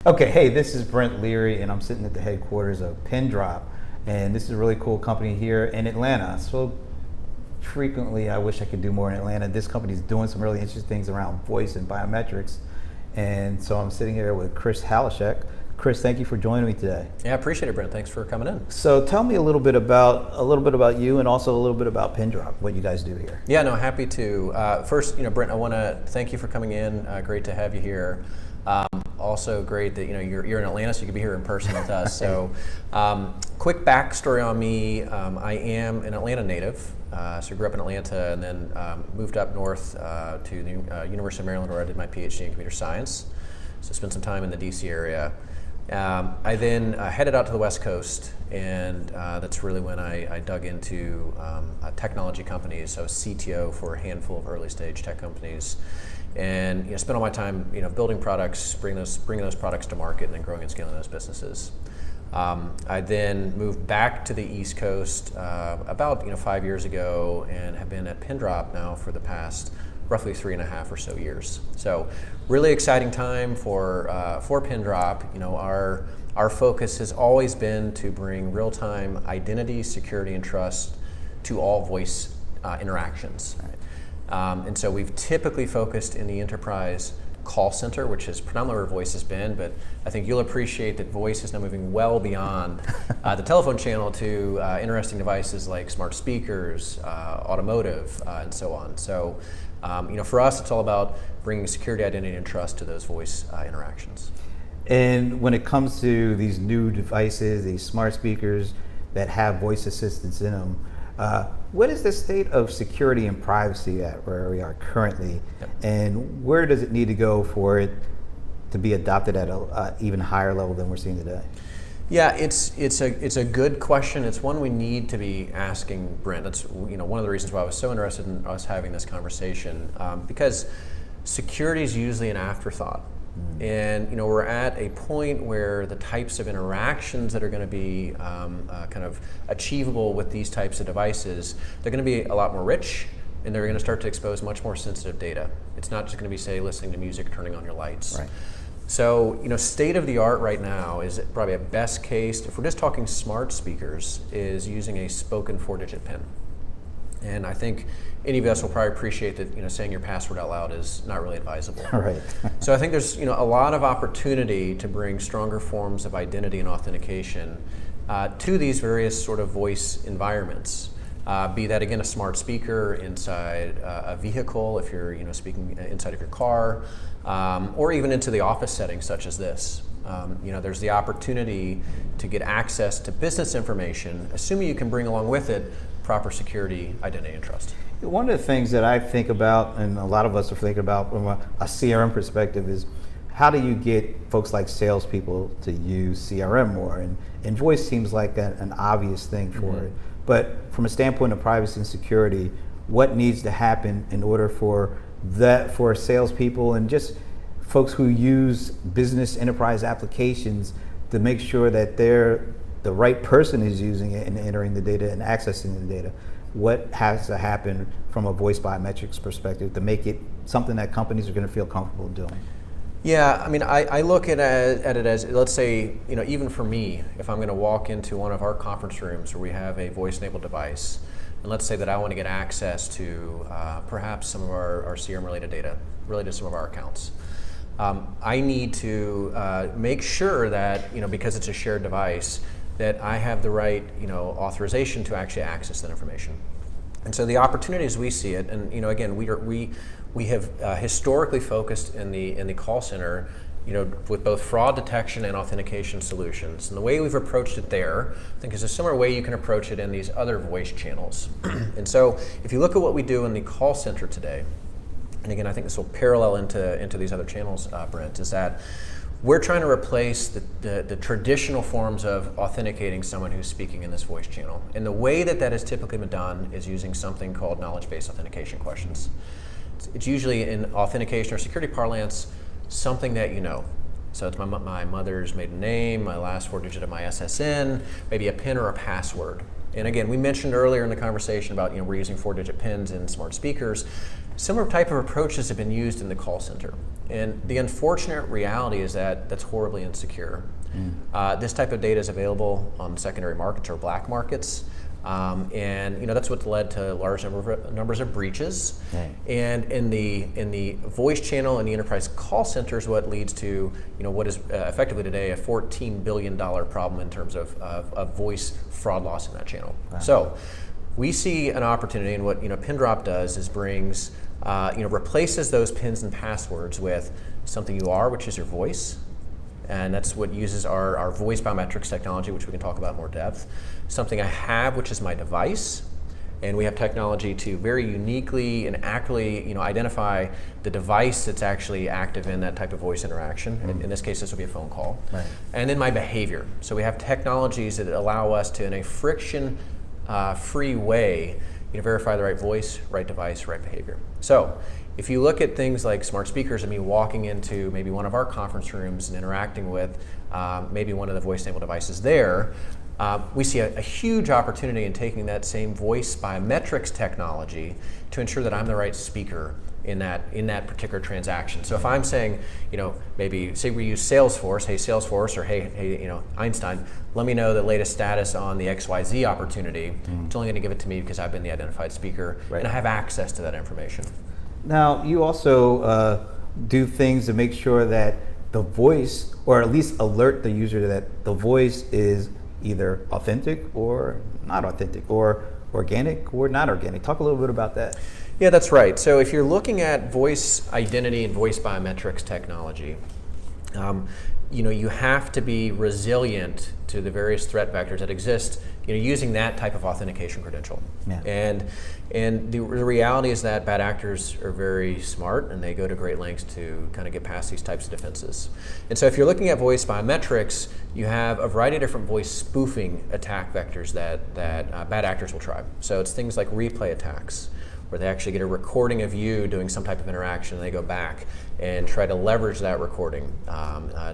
Okay, hey, this is Brent Leary, and I'm sitting at the headquarters of Pindrop, and this is a really cool company here in Atlanta. So frequently, I wish I could do more in Atlanta. This company is doing some really interesting things around voice and biometrics, and so I'm sitting here with Chris Halaschek. Chris, thank you for joining me today. Yeah, I appreciate it, Brent. Thanks for coming in. So tell me a little bit about you, and also a little bit about Pindrop, what you guys do here. Yeah, no, happy to. First, Brent, I want to thank you for coming in. Great to have you here. Also great that you're in Atlanta, so you can be here in person with us. So, quick backstory on me: I am an Atlanta native. So I grew up in Atlanta, and then moved up north to the University of Maryland, where I did my PhD in computer science. So spent some time in the DC area. I then headed out to the West Coast, and that's really when I dug into technology companies. So I was CTO for a handful of early stage tech companies. And spent all my time, building products, bringing those products to market, and then growing and scaling those businesses. I then moved back to the East Coast about 5 years ago, and have been at Pindrop now for the past roughly 3.5 or so years. So, really exciting time for Pindrop. Our focus has always been to bring real-time identity, security, and trust to all voice interactions. Right. And so we've typically focused in the enterprise call center, which is predominantly where voice has been, but I think you'll appreciate that voice is now moving well beyond the telephone channel to interesting devices like smart speakers, automotive, and so on. So, for us, it's all about bringing security, identity, and trust to those voice interactions. And when it comes to these new devices, these smart speakers that have voice assistants in them, what is the state of security and privacy at where we are currently, yep. And where does it need to go for it to be adopted at an even higher level than we're seeing today? Yeah, it's a good question. It's one we need to be asking, Brent. That's one of the reasons why I was so interested in us having this conversation, because security is usually an afterthought. And we're at a point where the types of interactions that are going to be kind of achievable with these types of devices, they're going to be a lot more rich, and they're going to start to expose much more sensitive data. It's not just going to be, say, listening to music, turning on your lights. Right. So, state of the art right now is probably a best case, if we're just talking smart speakers, is using a spoken 4-digit PIN. And I think any of us will probably appreciate that saying your password out loud is not really advisable. Right. So I think there's a lot of opportunity to bring stronger forms of identity and authentication to these various sort of voice environments. Be that again a smart speaker inside a vehicle, if you're speaking inside of your car, or even into the office setting such as this. There's the opportunity to get access to business information, assuming you can bring along with it proper security, identity, and trust. One of the things that I think about, and a lot of us are thinking about from a CRM perspective, is how do you get folks like salespeople to use CRM more? And voice seems like an obvious thing for it. But from a standpoint of privacy and security, what needs to happen in order for salespeople and just folks who use business enterprise applications to make sure that the right person is using it and entering the data and accessing the data? What has to happen from a voice biometrics perspective to make it something that companies are going to feel comfortable doing? Yeah, I look at it as, let's say, even for me, if I'm going to walk into one of our conference rooms where we have a voice-enabled device, and let's say that I want to get access to perhaps some of our CRM-related data, related to some of our accounts. I need to make sure that, because it's a shared device, that I have the right, authorization to actually access that information. And so the opportunities we see it, and again, we have historically focused in the call center, with both fraud detection and authentication solutions. And the way we've approached it there, I think, is a similar way you can approach it in these other voice channels. And so if you look at what we do in the call center today, and again, I think this will parallel into these other channels, Brent, is that we're trying to replace the traditional forms of authenticating someone who's speaking in this voice channel. And the way that has typically been done is using something called knowledge-based authentication questions. It's usually, in authentication or security parlance, something that you know. So it's my mother's maiden name, my last 4 digits of my SSN, maybe a PIN or a password. And again, we mentioned earlier in the conversation about we're using 4-digit pins in smart speakers. Similar type of approaches have been used in the call center. And the unfortunate reality is that that's horribly insecure. This type of data is available on secondary markets or black markets. And that's what's led to large numbers of breaches. Right. And in the voice channel and the enterprise call center is what leads to what is effectively today a $14 billion problem in terms of voice fraud loss in that channel. Wow. So we see an opportunity, and what Pindrop does is brings replaces those pins and passwords with something you are, which is your voice. And that's what uses our voice biometrics technology, which we can talk about in more depth. Something I have, which is my device. And we have technology to very uniquely and accurately identify the device that's actually active in that type of voice interaction. In this case, this will be a phone call. Right. And then my behavior. So we have technologies that allow us to, in a friction-free way, verify the right voice, right device, right behavior. So if you look at things like smart speakers and me walking into maybe one of our conference rooms and interacting with maybe one of the voice-enabled devices there, we see a huge opportunity in taking that same voice biometrics technology to ensure that I'm the right speaker in that particular transaction. So if I'm saying, maybe say we use Salesforce, hey Salesforce, or hey Einstein, let me know the latest status on the XYZ opportunity. It's only going to give it to me because I've been the identified speaker, and I have access to that information. Now, you also do things to make sure that the voice, or at least alert the user that the voice is either authentic or not authentic, or organic or not organic. Talk a little bit about that. Yeah, that's right. So if you're looking at voice identity and voice biometrics technology, you have to be resilient to the various threat vectors that exist using that type of authentication credential. Yeah. And the reality is that bad actors are very smart, and they go to great lengths to kind of get past these types of defenses. And so if you're looking at voice biometrics, you have a variety of different voice spoofing attack vectors that bad actors will try. So it's things like replay attacks, where they actually get a recording of you doing some type of interaction, and they go back and try to leverage that recording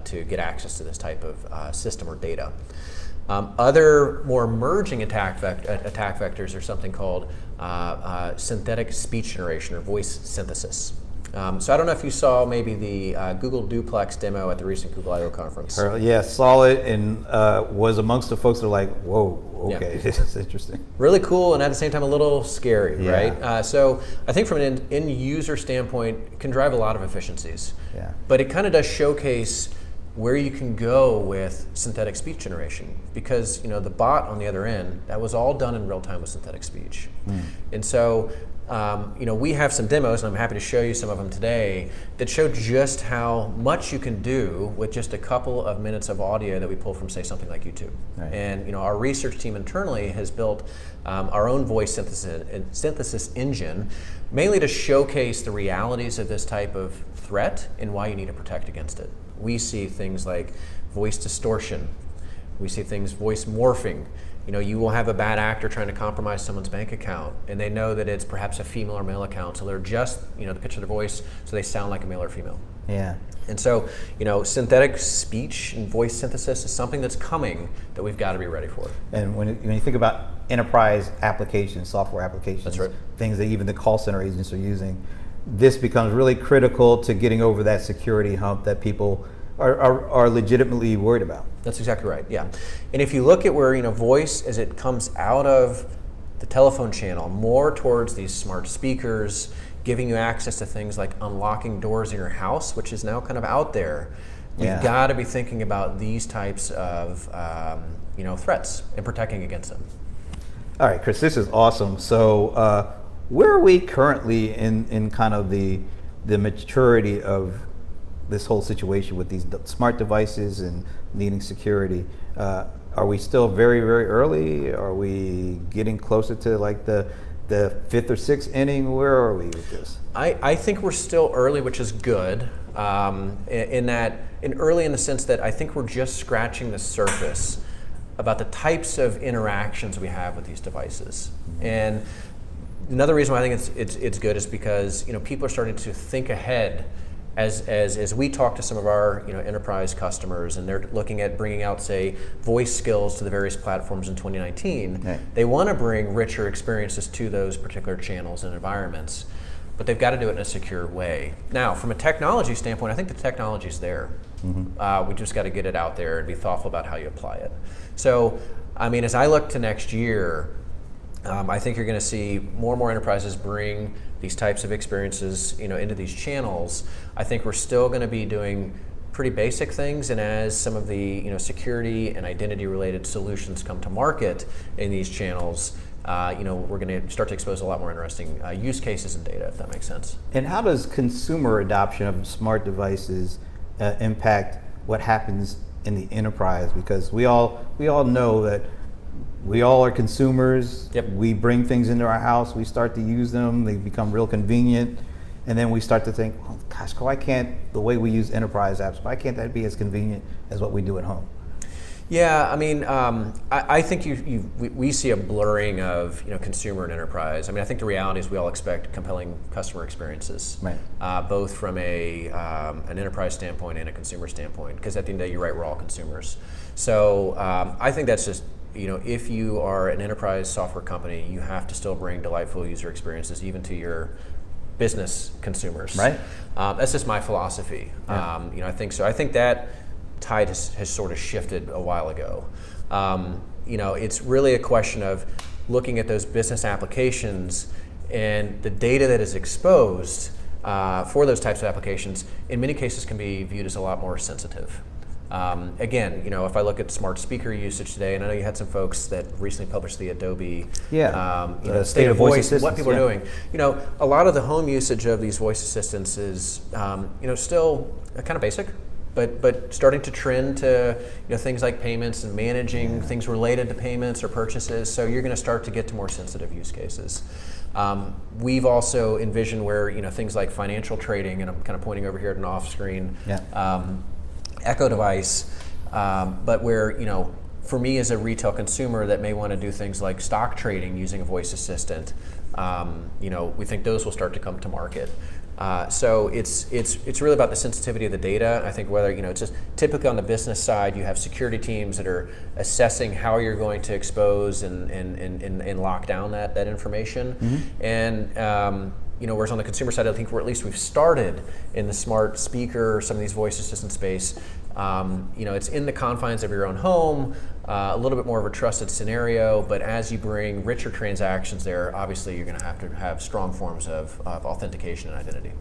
to get access to this type of system or data. Other more emerging attack vectors are something called synthetic speech generation or voice synthesis. So I don't know if you saw maybe the Google Duplex demo at the recent Google I/O conference. Yeah, saw it, and was amongst the folks that are like, whoa, okay, this is interesting. Really cool, and at the same time a little scary, right? So I think from an end user standpoint, it can drive a lot of efficiencies. Yeah. But it kind of does showcase where you can go with synthetic speech generation, because the bot on the other end, that was all done in real time with synthetic speech. And so we have some demos, and I'm happy to show you some of them today, that show just how much you can do with just a couple of minutes of audio that we pull from, say, something like YouTube. Right. And our research team internally has built our own voice synthesis engine, mainly to showcase the realities of this type of threat and why you need to protect against it. We see things like voice distortion. We see things voice morphing. You will have a bad actor trying to compromise someone's bank account, and they know that it's perhaps a female or male account, so they're just, the pitch of their voice, so they sound like a male or female. Yeah. And so, synthetic speech and voice synthesis is something that's coming that we've got to be ready for. And when you think about enterprise applications, software applications, that's right, things that even the call center agents are using, this becomes really critical to getting over that security hump that people are legitimately worried about. That's exactly right, yeah. And if you look at where voice, as it comes out of the telephone channel, more towards these smart speakers, giving you access to things like unlocking doors in your house, which is now kind of out there, you've got to be thinking about these types of threats and protecting against them. All right, Chris, this is awesome. So where are we currently in kind of the maturity of this whole situation with these smart devices and needing security? Are we still very, very early? Are we getting closer to like the fifth or sixth inning? Where are we with this? I think we're still early, which is good. Early in the sense that I think we're just scratching the surface about the types of interactions we have with these devices. And another reason why I think it's good is because people are starting to think ahead as we talk to some of our enterprise customers, and they're looking at bringing out, say, voice skills to the various platforms in 2019, right. They want to bring richer experiences to those particular channels and environments, but they've got to do it in a secure way. Now, from a technology standpoint, I think the technology's there. We just got to get it out there and be thoughtful about how you apply it. So, I mean, as I look to next year, I think you're going to see more and more enterprises bring these types of experiences, into these channels. I think we're still going to be doing pretty basic things, and as some of the security and identity-related solutions come to market in these channels, we're going to start to expose a lot more interesting use cases and data, if that makes sense. And how does consumer adoption of smart devices impact what happens in the enterprise? Because we all know that we all are consumers. Yep. We bring things into our house, we start to use them, they become real convenient, and then we start to think, well, gosh, why can't the way we use enterprise apps, why can't that be as convenient as what we do at home? Yeah, I mean, I think we see a blurring of consumer and enterprise. I mean, I think the reality is we all expect compelling customer experiences, right. Both from an enterprise standpoint and a consumer standpoint. Because at the end of the day, you're right, we're all consumers. So I think that's just if you are an enterprise software company, you have to still bring delightful user experiences even to your business consumers. Right. That's just my philosophy. Yeah. I think so. I think that tide has sort of shifted a while ago. It's really a question of looking at those business applications and the data that is exposed for those types of applications, in many cases can be viewed as a lot more sensitive. Again, if I look at smart speaker usage today, and I know you had some folks that recently published the Adobe state of voice what people are doing. A lot of the home usage of these voice assistants is still kind of basic, but starting to trend to things like payments and managing things related to payments or purchases. So you're going to start to get to more sensitive use cases. We've also envisioned where things like financial trading, and I'm kind of pointing over here at an off screen. Echo device, but where for me as a retail consumer that may want to do things like stock trading using a voice assistant, we think those will start to come to market. So it's really about the sensitivity of the data. I think whether it's just typically on the business side, you have security teams that are assessing how you're going to expose and lock down that information, and whereas on the consumer side, I think we've started in the smart speaker, some of these voice assistant space. It's in the confines of your own home, a little bit more of a trusted scenario, but as you bring richer transactions there, obviously you're going to have strong forms of authentication and identity.